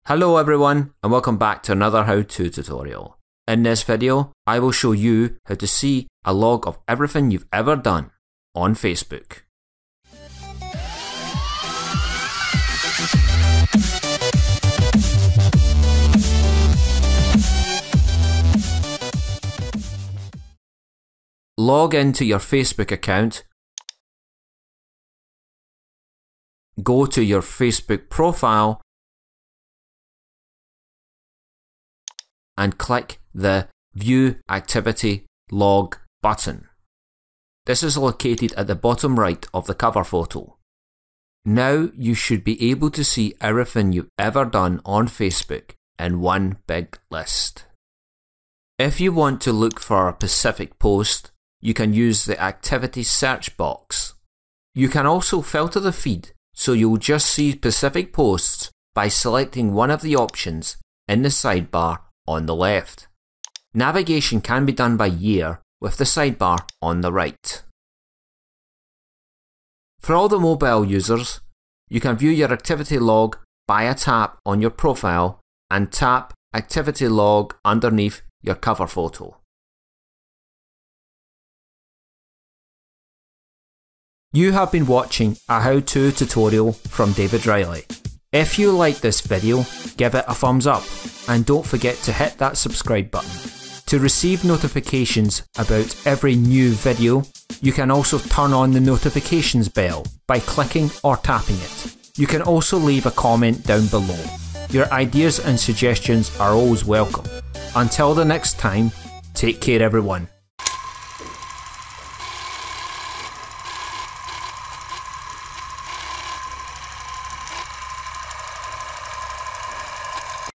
Hello everyone and welcome back to another how-to tutorial. In this video, I will show you how to see a log of everything you've ever done on Facebook. Log into your Facebook account, go to your Facebook profile and click the View Activity Log button. This is located at the bottom right of the cover photo. Now you should be able to see everything you've ever done on Facebook in one big list. If you want to look for a specific post, you can use the activity search box. You can also filter the feed so you'll just see specific posts by selecting one of the options in the sidebar on the left. Navigation can be done by year with the sidebar on the right. For all the mobile users, you can view your activity log by a tap on your profile and tap Activity Log underneath your cover photo. You have been watching a how-to tutorial from David Riley. If you like this video, give it a thumbs up and don't forget to hit that subscribe button. To receive notifications about every new video, you can also turn on the notifications bell by clicking or tapping it. You can also leave a comment down below. Your ideas and suggestions are always welcome. Until the next time, take care everyone.